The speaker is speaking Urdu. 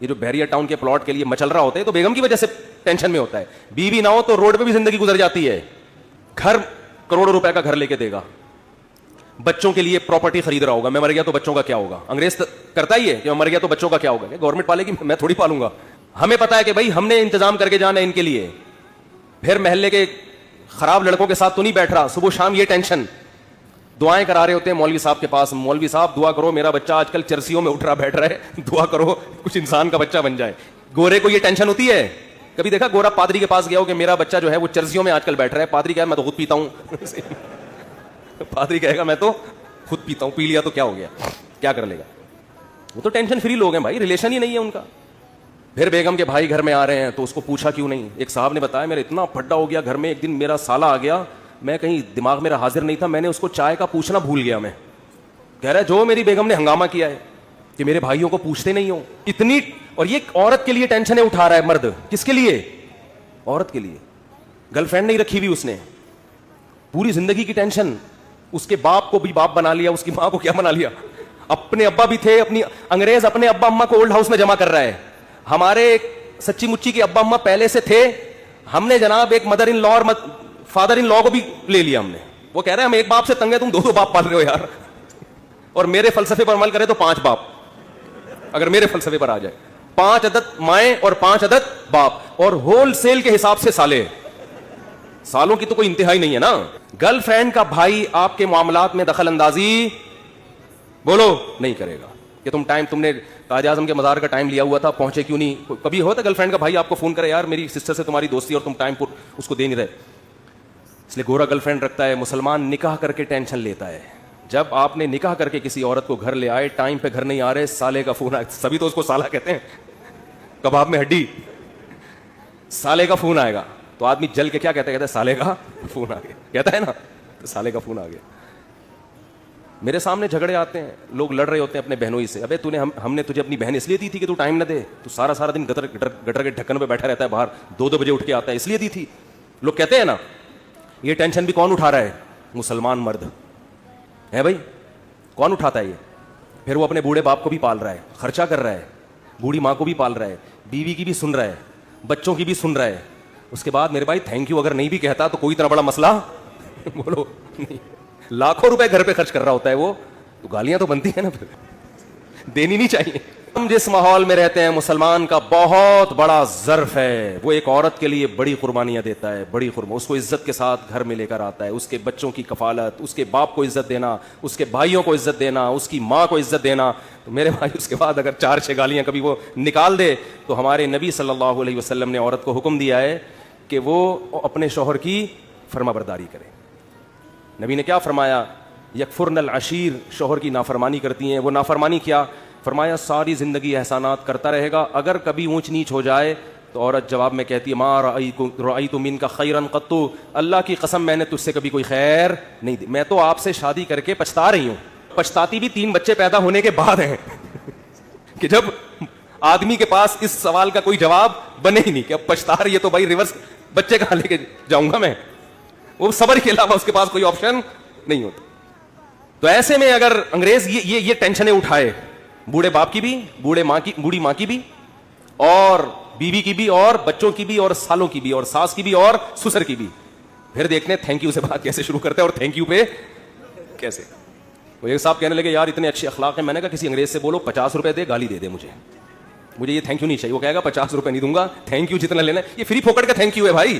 یہ جو بحریہ ٹاؤن کے پلاٹ کے لیے مچل رہا ہوتا ہے تو بیگم کی وجہ سے ٹینشن میں ہوتا ہے. بیوی نہ ہو تو روڈ پہ بھی زندگی گزر جاتی ہے. گھر کروڑوں روپے کا گھر لے کے دے گا, بچوں کے لیے پراپرٹی خرید رہا ہوگا, میں مر گیا تو بچوں کا کیا ہوگا. انگریز کرتا ہی ہے کہ میں مر گیا تو بچوں کا کیا ہوگا, گورنمنٹ پالے گی, میں تھوڑی پالوں گا. ہمیں پتا ہے کہ بھائی ہم نے انتظام کر کے جانا ہے ان کے لیے. پھر محلے کے خراب لڑکوں کے ساتھ تو نہیں بیٹھ رہا, صبح شام یہ ٹینشن. دعائیں کرا رہے ہوتے ہیں مولوی صاحب کے پاس, مولوی صاحب دعا کرو میرا بچہ آج کل چرسیوں میں اٹھ رہا بیٹھ رہا ہے, دعا کرو کچھ انسان کا بچہ بن جائے. گورے کو یہ ٹینشن ہوتی ہے. کبھی دیکھا گورا پادری کے پاس گیا ہو کہ میرا بچہ جو ہے وہ چرسیوں میں آج کل بیٹھ رہا ہے, پادری کہا میں تو خود پیتا ہوں. پادری کہے گا میں تو خود پیتا ہوں, پی لیا تو کیا ہو گیا, کیا کر لے گا. وہ تو ٹینشن فری لوگ ہیں بھائی, ریلیشن ہی نہیں ہے ان کا. پھر بیگم کے بھائی گھر میں آ رہے ہیں تو اس کو پوچھا کیوں نہیں. ایک صاحب نے بتایا میرا اتنا پھڈا ہو گیا گھر میں, ایک دن میرا سالہ آ گیا, میں کہیں دماغ میرا حاضر نہیں تھا, میں نے اس کو چائے کا پوچھنا بھول گیا. میں کہہ رہا ہے جو میری بیگم نے ہنگامہ کیا ہے کہ میرے بھائیوں کو پوچھتے نہیں ہو اتنی. اور یہ عورت کے لیے ٹینشنیں اٹھا رہا ہے مرد. کس کے لیے؟ عورت کے لیے. گرل فرینڈ نہیں رکھی ہوئی اس نے, پوری زندگی کی ٹینشن. اس کے باپ کو بھی باپ بنا لیا, اس کی ماں کو کیا بنا لیا. اپنے ابا بھی تھے, اپنی انگریز اپنے ابا اماں کو اولڈ ہاؤس میں جمع کر رہا ہے. ہمارے سچی مچی کے ابا اماں پہلے سے تھے, ہم نے جناب ایک مدر ان لا اور فادر ان لا کو بھی لے لیا ہم نے. وہ کہہ رہے ہیں ہم ایک باپ سے تنگ ہے, تم دو باپ پال رہے ہو یار. اور میرے فلسفے پر عمل کرے تو 5 باپ, اگر میرے فلسفے پر آ جائے 5 عدد مائیں اور 5 عدد باپ, اور ہول سیل کے حساب سے سالے. سالوں کی تو کوئی انتہائی نہیں ہے نا. گرل فرینڈ کا بھائی آپ کے معاملات میں دخل اندازی بولو نہیں کرے گا کہ تم نے تاج اعظم کے مزار کا ٹائم لیا ہوا تھا, پہنچے کیوں نہیں. کبھی ہوتا گرل فرینڈ کا بھائی آپ کو فون کرے یار میری سسٹر سے تمہاری دوستی اور تم ٹائم پر اس کو دے نہیں رہے. اس لیے گورا گرل فرینڈ رکھتا ہے, مسلمان نکاح کر کے ٹینشن لیتا ہے. جب آپ نے نکاح کر کے کسی عورت کو گھر لے آئے, ٹائم پہ گھر نہیں آ رہے, سالے کا فون آئے. سبھی تو اس کو سالہ کہتے ہیں, کباب میں ہڈی. سالے کا فون آئے گا تو آدمی جل کے کیا کہتا ہے سالے کا فون آ گیا, کہتا ہے نا, تو سالے کا فون آ گیا. میرے سامنے جھگڑے آتے ہیں, لوگ لڑ رہے ہوتے ہیں اپنے بہنوں ہی سے. ابے ہم نے تجھے اپنی بہن اس لیے دی تھی کہ تو ٹائم نہ دے, تو سارا دن گٹر کے ڈھکن پہ بیٹھا رہتا ہے باہر, 2 بجے اٹھ کے آتا ہے, اس لیے دی تھی. لوگ کہتے ہیں نا. یہ ٹینشن بھی کون اٹھا رہا ہے؟ مسلمان مرد ہے بھائی. کون اٹھاتا ہے یہ؟ پھر وہ اپنے بوڑھے باپ کو بھی پال رہا ہے, خرچہ کر رہا ہے, بوڑھی ماں کو بھی پال رہا ہے, بیوی کی بھی سن رہا ہے, بچوں کی بھی سن رہا ہے. اس کے بعد میرے بھائی تھینک یو اگر نہیں بھی کہتا تو کوئی اتنا بڑا مسئلہ بولو نہیں. لاکھوں روپے گھر پہ خرچ کر رہا ہوتا ہے وہ, تو گالیاں تو بنتی ہیں نا, پھر دینی نہیں چاہیے. ہم جس ماحول میں رہتے ہیں مسلمان کا بہت بڑا ظرف ہے, وہ ایک عورت کے لیے بڑی قربانیاں دیتا ہے, بڑی اس کو عزت کے ساتھ گھر میں لے کر آتا ہے. اس کے بچوں کی کفالت, اس کے باپ کو عزت دینا, اس کے بھائیوں کو عزت دینا, اس کی ماں کو عزت دینا. تو میرے بھائی اس کے بعد اگر 4-6 گالیاں کبھی وہ نکال دے, تو ہمارے نبی صلی اللہ علیہ وسلم نے عورت کو حکم دیا ہے کہ وہ اپنے شوہر کی فرما برداری کرے. نبی نے کیا فرمایا؟ یکفرن العشیر, شوہر کی نافرمانی کرتی ہیں. وہ نافرمانی کیا فرمایا؟ ساری زندگی احسانات کرتا رہے گا, اگر کبھی اونچ نیچ ہو جائے تو عورت جواب میں کہتی ہے ما رأیت منک خیرا قط, اللہ کی قسم میں نے تجھ سے کبھی کوئی خیر نہیں دی, میں تو آپ سے شادی کر کے پچھتا رہی ہوں. پچھتاتی بھی 3 بچے پیدا ہونے کے بعد ہیں کہ جب آدمی کے پاس اس سوال کا کوئی جواب بنے ہی نہیں کہ اب پچھتا رہی ہے, تو بھائی ریورس بچے کہاں لے کے جاؤں گا میں. وہ صبر کے علاوہ اس کے پاس کوئی آپشن نہیں ہوتا. تو ایسے میں اگر انگریز یہ ٹینشنیں اٹھائے, بوڑھے باپ کی بھی, بوڑھی ماں کی بھی, اور بیوی کی بھی, اور بچوں کی بھی, اور سالوں کی بھی, اور ساس کی بھی, اور سسر کی بھی, پھر دیکھتے ہیں تھینک یو سے بات کیسے شروع کرتے ہیں اور تھینک یو پہ کیسے. وہ ایک صاحب کہنے لگے یار اتنے اچھے اخلاق ہیں. میں نے کہا کسی انگریز سے بولو 50 روپے دے, گالی دے مجھے یہ تھینک یو نہیں چاہیے. وہ کہے گا 50 روپے نہیں دوں گا, تھینک یو جتنا لینا ہے. یہ فری پھوکٹ کا تھینک یو ہے بھائی.